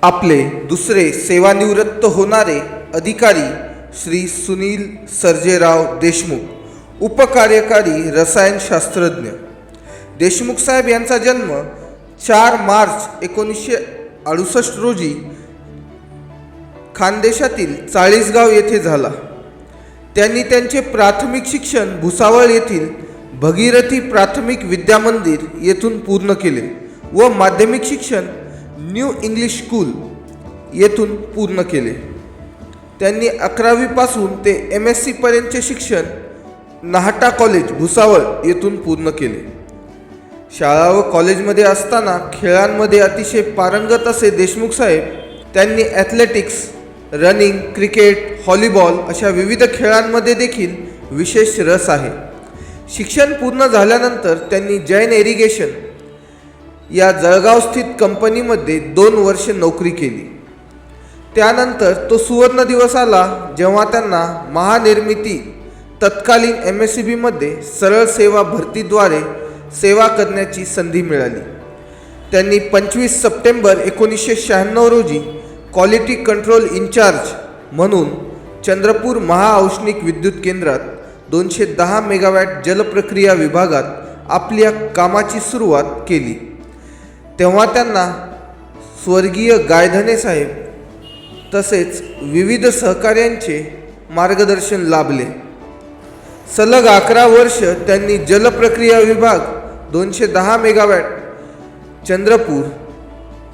आपले दुसरे सेवानिवृत्त होणारे अधिकारी श्री सुनील सर्जेराव देशमुख, उपकार्यकारी रसायनशास्त्रज्ञ. देशमुख साहेब यांचा जन्म 4 मार्च 1968 रोजी खानदेशातील चाळीसगाव येथे झाला. त्यांनी त्यांचे प्राथमिक शिक्षण भुसावळ येथील भगीरथी प्राथमिक विद्यामंदिर येथून पूर्ण केले व माध्यमिक शिक्षण न्यू इंग्लिश स्कूल येथून पूर्ण केले. त्यांनी 11वी पासून ते MSc पर्यंतचे शिक्षण नाहटा कॉलेज भुसावळ येथून पूर्ण केले. शाळा व कॉलेजमध्ये असताना खेळांमध्ये अतिशय पारंगत असे देशमुख साहेब. त्यांनी ॲथलेटिक्स, रनिंग, क्रिकेट, व्हॉलीबॉल अशा विविध खेळांमध्ये देखील विशेष रस आहे. शिक्षण पूर्ण झाल्यानंतर त्यांनी जैन इरिगेशन या जळगाव स्थित कंपनीमध्ये 2 वर्षे नोकरी केली. त्यानंतर तो सुवर्ण दिवस आला जेव्हा त्यांना महानिर्मिती तत्कालीन MSCBमध्ये सरळ सेवा भरतीद्वारे सेवा करण्याची संधी मिळाली. त्यांनी 25 सप्टेंबर 1996 रोजी क्वालिटी कंट्रोल इन्चार्ज म्हणून चंद्रपूर महाऔष्णिक विद्युत केंद्रात 210 मेगावॅट जलप्रक्रिया विभागात आपल्या कामाची सुरुवात केली. तेव्हा त्यांना स्वर्गीय गायधने साहेब तसेच विविध सहकाऱ्यांचे मार्गदर्शन लाभले. सलग 11 वर्ष त्यांनी जलप्रक्रिया विभाग 210 मेगावॅट चंद्रपूर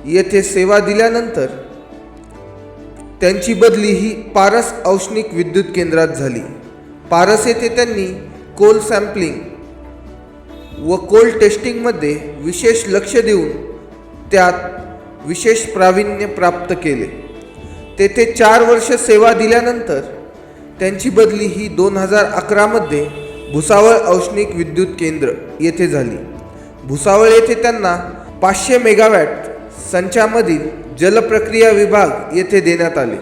येथे सेवा दिल्यानंतर त्यांची बदली ही पारस औष्णिक विद्युत केंद्रात झाली. पारस येथे त्यांनी कोल सॅम्पलिंग व कोल टेस्टिंगमध्ये विशेष लक्ष देऊन त्यात विशेष प्रावीण्य प्राप्त केले. तेथे 4 वर्ष सेवा दिल्यानंतर त्यांची बदली ही 2011 भुसावळ औष्णिक विद्युत केंद्र येथे झाली. भुसावळ येथे त्यांना 500 मेगावॅट संचामधील जलप्रक्रिया विभाग येथे देण्यात आले.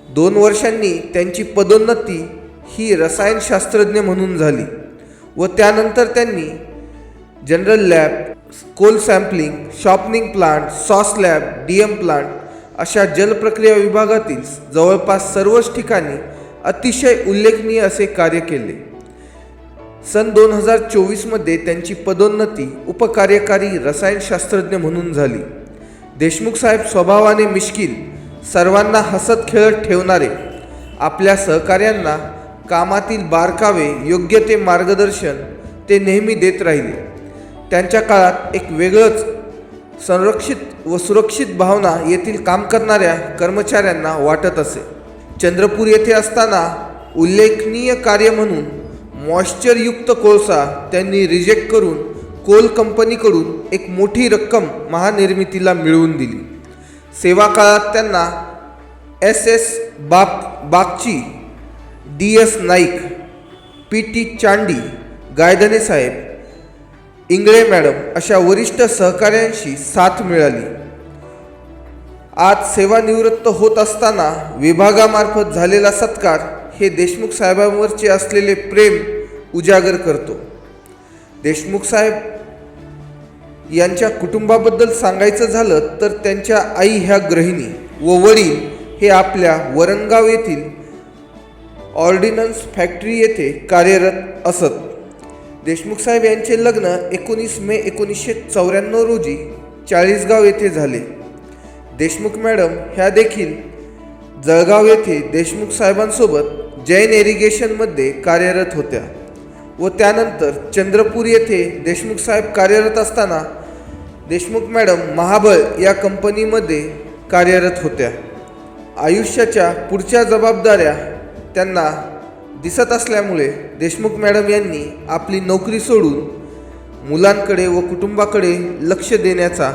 2 वर्षांनी त्यांची पदोन्नती ही रसायनशास्त्रज्ञ म्हणून झाली व त्यानंतर त्यांनी general lab, coal sampling, softening plant, सॉस लॅब, DM प्लांट अशा जलप्रक्रिया विभागातील जवळपास सर्वच ठिकाणी अतिशय उल्लेखनीय असे कार्य केले. सन 2024 त्यांची पदोन्नती उपकार्यकारी रसायनशास्त्रज्ञ म्हणून झाली. देशमुख साहेब स्वभावाने मिश्किल, सर्वांना हसत खेळत ठेवणारे, आपल्या सहकाऱ्यांना कामातील बारकावे योग्य ते मार्गदर्शन ते नेहमी देत राहिले. त्यांच्या काळात एक वेगळंच संरक्षित व सुरक्षित भावना येथील काम करणाऱ्या कर्मचाऱ्यांना वाटत असे. चंद्रपूर येथे असताना उल्लेखनीय कार्य म्हणून मॉइश्चरयुक्त कोळसा त्यांनी रिजेक्ट करून कोल कंपनीकडून एक मोठी रक्कम महानिर्मितीला मिळवून दिली. सेवा काळात त्यांना SS Bagchi, DS Naik, PT Chandy, Gaidhane साहेब, इंगळे मॅडम अशा वरिष्ठ सहकाऱ्यांशी साथ मिळाली. आज सेवानिवृत्त होत असताना विभागामार्फत झालेला सत्कार हे देशमुख साहेबांवरचे असलेले प्रेम उजागर करतो. देशमुख साहेब यांच्या कुटुंबाबद्दल सांगायचं झालं तर त्यांच्या आई ह्या गृहिणी व वडील हे आपल्या वरणगाव येथील ऑर्डिनन्स फॅक्टरी येथे कार्यरत असत. देशमुख साहेब यांचे लग्न 19 मे 1994 रोजी चाळीसगाव येथे झाले. देशमुख मॅडम ह्या देखील जळगाव येथे देशमुख साहेबांसोबत जैन इरिगेशनमध्ये कार्यरत होत्या व त्यानंतर चंद्रपूर येथे देशमुख साहेब कार्यरत असताना देशमुख मॅडम महाबळ या कंपनीमध्ये कार्यरत होत्या. आयुष्याच्या पुढच्या जबाबदाऱ्या त्यांना दिसत असल्यामुळे देशमुख मॅडम यांनी आपली नोकरी सोडून मुलांकडे व कुटुंबाकडे लक्ष देण्याचा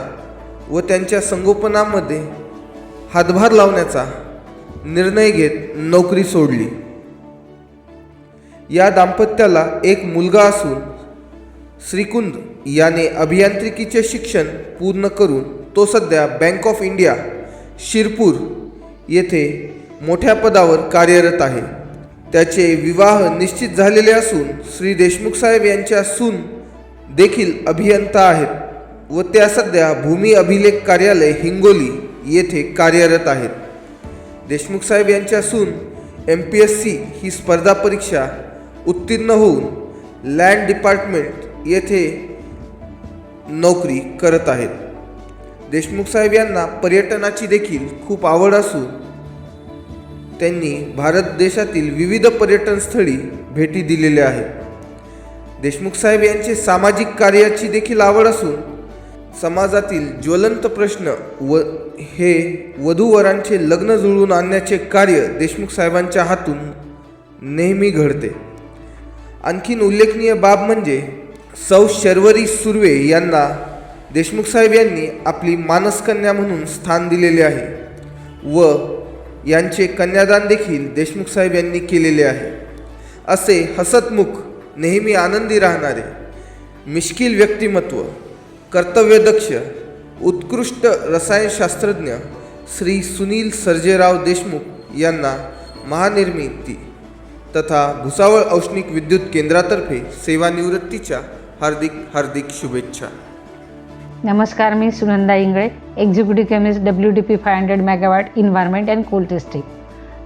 व त्यांच्या संगोपनामध्ये हातभार लावण्याचा निर्णय घेत नोकरी सोडली. या दाम्पत्याला एक मुलगा असून श्रीकुंद याने अभियांत्रिकीचे शिक्षण पूर्ण करून तो सध्या बँक ऑफ इंडिया शिरपूर येथे मोठ्या पदावर कार्यरत आहे. त्याचे विवाह निश्चित झालेले असून श्री देशमुख साहेब यांच्या सून देखील अभियंता आहेत व त्या सध्या भूमी अभिलेख कार्यालय हिंगोली येथे कार्यरत आहेत. देशमुख साहेब यांच्या सून MPSC ही स्पर्धा परीक्षा उत्तीर्ण होऊन लँड डिपार्टमेंट येथे नोकरी करत आहेत. देशमुख साहेब यांना पर्यटनाची देखील खूप आवड असून त्यांनी भारत देशातील विविध पर्यटन स्थळी भेटी दिलेल्या आहेत. देशमुख साहेब यांचे सामाजिक कार्याची देखील आवड असून समाजातील ज्वलंत प्रश्न हे वधूवरांचे लग्न जुळवून आणण्याचे कार्य देशमुख साहेबांच्या हातून नेहमी घडते. आणखीन उल्लेखनीय बाब म्हणजे सौ शर्वरी सुर्वे यांना देशमुख साहेब यांनी आपली मानसकन्या म्हणून स्थान दिलेले आहे व यांचे कन्यादान देखील देशमुख साहेब यांनी केलेले आहे. असे हसतमुख, नेहमी आनंदी राहणारे, मिश्किल व्यक्तिमत्व, कर्तव्यदक्ष, उत्कृष्ट रसायनशास्त्रज्ञ श्री सुनील सर्जेराव देशमुख यांना महानिर्मिती तथा भुसावळ औष्णिक विद्युत केंद्रातर्फे सेवानिवृत्तीच्या हार्दिक हार्दिक शुभेच्छा. नमस्कार, मी Sunanda Ingale, executive chemist WDP 500 megawatt environment and coal testing.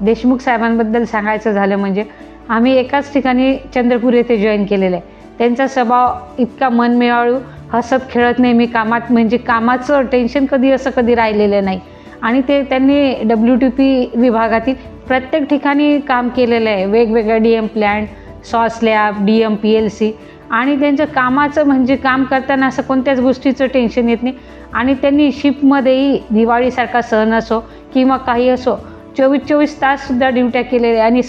Deshmukh साहेबांबद्दल सांगायचं झालं म्हणजे आम्ही एकाच ठिकाणी चंद्रपूर येथे जॉईन केलेलं आहे. त्यांचा स्वभाव इतका मनमिळावू, हसत खेळत नेहमी कामात, म्हणजे कामाचं टेन्शन कधी राहिलेलं नाही. आणि त्यांनी WDP विभागातील प्रत्येक ठिकाणी काम केलेलं आहे. वेगवेगळ्या DM plant, sauce lab, DM PLC, आणि त्यांचं कामाचं म्हणजे काम करताना असं कोणत्याच गोष्टीचं टेन्शन येत नाही. आणि त्यांनी शिपमध्येही दिवाळीसारखा सण असो किंवा काही असो 24 ताससुद्धा ड्युट्या केलेल्या, आणि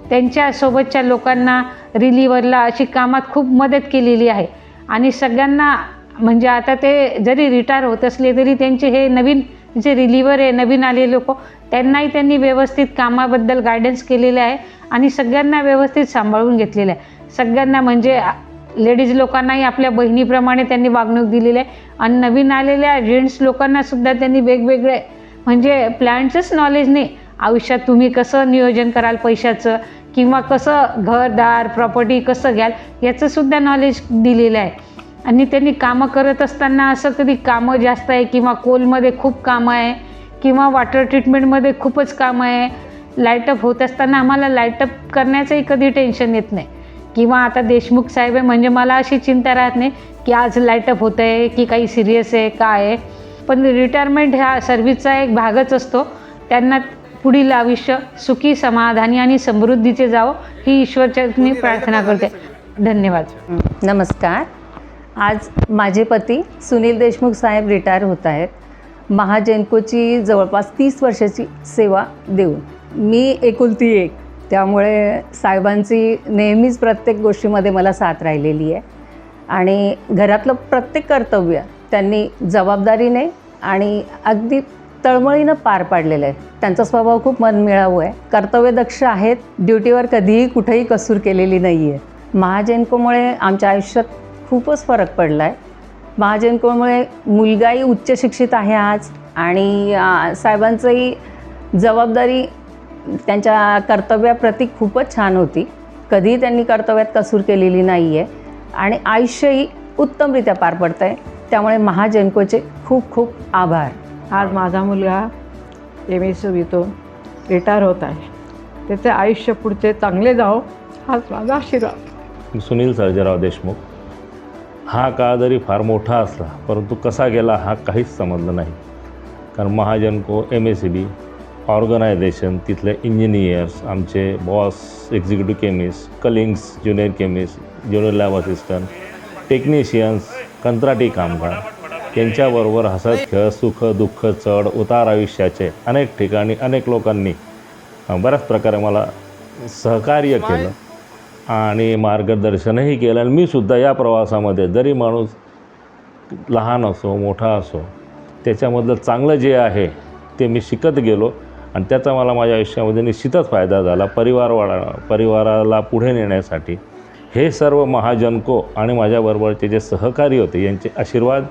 त्यांच्यासोबतच्या लोकांना रिलीव्हरला अशी कामात खूप मदत केलेली आहे. आणि सगळ्यांना म्हणजे आता ते जरी रिटायर होत असले तरी त्यांचे हे नवीन जे रिलीव्हर आहे, नवीन आलेले लोक, त्यांनाही त्यांनी व्यवस्थित कामाबद्दल गायडन्स केलेलं आहे आणि सगळ्यांना व्यवस्थित सांभाळून घेतलेलं आहे. सगळ्यांना म्हणजे लेडीज लोकांनाही आपल्या बहिणीप्रमाणे त्यांनी वागणूक दिलेली आहे. आणि नवीन आलेल्या जेंट्स लोकांनासुद्धा त्यांनी वेगवेगळे म्हणजे प्लॅनचंच नॉलेज नाही, आयुष्यात तुम्ही कसं नियोजन कराल पैशाचं, किंवा कसं घरदार प्रॉपर्टी कसं घ्याल याचंसुद्धा नॉलेज दिलेलं आहे. आणि त्यांनी कामं करत असताना असं कधी कामं जास्त आहे किंवा कोलमध्ये खूप कामं आहे किंवा वॉटर ट्रीटमेंटमध्ये खूपच कामं आहे, लाईटअप होत असताना आम्हाला लाईटअप करण्याचंही कधी टेन्शन येत नाही. किंवा आता देशमुख साहेब आहे म्हणजे मला अशी चिंता राहत नाही की आज लाईटअप होतं आहे की काही सिरियस आहे काय आहे. पण रिटायरमेंट ह्या सर्व्हिसचा एक भागच असतो. त्यांना पुढील आयुष्य सुखी, समाधानी आणि समृद्धीचे जावो ही ईश्वरचरणी प्रार्थना करते. धन्यवाद. नमस्कार. आज माझे पती सुनील देशमुख साहेब रिटायर होत आहेत. महाजेनकोची जवळपास 30 वर्षाची सेवा देऊन मी एकुलती एक, त्यामुळे साहेबांची नेहमीच प्रत्येक गोष्टीमध्ये मला साथ राहिलेली आहे. आणि घरातलं प्रत्येक कर्तव्य त्यांनी जबाबदारीने आणि अगदी तळमळीनं पार पाडलेलं आहे. त्यांचा स्वभाव खूप मनमिळावू आहे, कर्तव्यदक्ष आहेत, ड्युटीवर कधीही कुठेही कसूर केलेली नाही आहे. महाजेनकोमुळे आमच्या आयुष्यात खूपच फरक पडला आहे. महाजेनकोमुळे मुलगाही उच्च शिक्षित आहे आज, आणि साहेबांचंही जबाबदारी त्यांच्या कर्तव्याप्रती खूपच छान होती. कधीही त्यांनी कर्तव्यात कसूर केलेली नाही आहे आणि आयुष्यही उत्तमरित्या पार पडतं आहे. त्यामुळे महाजेनकोचे खूप खूप आभार. आज माझा मुलगा MSCBतून रिटायर होत आहे. त्याचे आयुष्य पुढचे चांगले जावो हाच माझा आशीर्वाद. सुनील सर्जेराव देशमुख. हा काळ जरी फार मोठा असला परंतु कसा गेला हा काहीच समजलं नाही. कारण महाजनको, MSCB ऑर्गनायझेशन, तिथले इंजिनियर्स, आमचे boss executive chemist, colleagues junior chemist, junior lab assistant, technicians, कंत्राटी कामगार यांच्याबरोबर हसत खेळ, सुख दुःख, चढ उतार आयुष्याचे अनेक ठिकाणी अनेक लोकांनी बऱ्याच प्रकारे मला सहकार्य केलं आणि मार्गदर्शनही केलं. आणि मीसुद्धा या प्रवासामध्ये जरी माणूस लहान असो मोठा असो त्याच्यामधलं चांगलं जे आहे ते मी शिकत गेलो आणि त्याचा मला माझ्या आयुष्यामध्ये निश्चितच फायदा झाला. परिवाराला पुढे नेण्यासाठी हे सर्व महाजनको आणि माझ्याबरोबरचे जे सहकारी होते यांचे आशीर्वाद,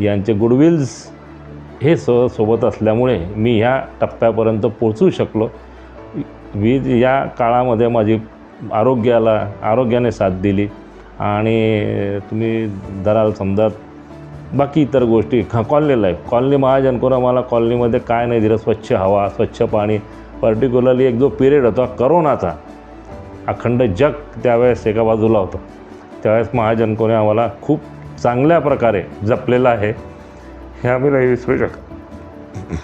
यांचे गुडविल्स हे सोबत असल्यामुळे मी ह्या टप्प्यापर्यंत पोहोचू शकलो. या काळामध्ये माझी आरोग्याने साथ दिली आणि तुम्ही दराल समजा बाकी इतर गोष्टी कॉलनी लाईफ, कॉलनी महाजनकोनं मला कॉलनीमध्ये काय नाही दिलं, स्वच्छ हवा, स्वच्छ पाणी. पर्टिक्युलरली एक जो पिरियड होता करोनाचा, अखंड जग त्यावेळेस एका बाजूला होतं, त्यावेळेस महाजनकोने आम्हाला खूप चांगल्या प्रकारे जपलेलं आहे, हे आम्ही नाही विसरू शकत.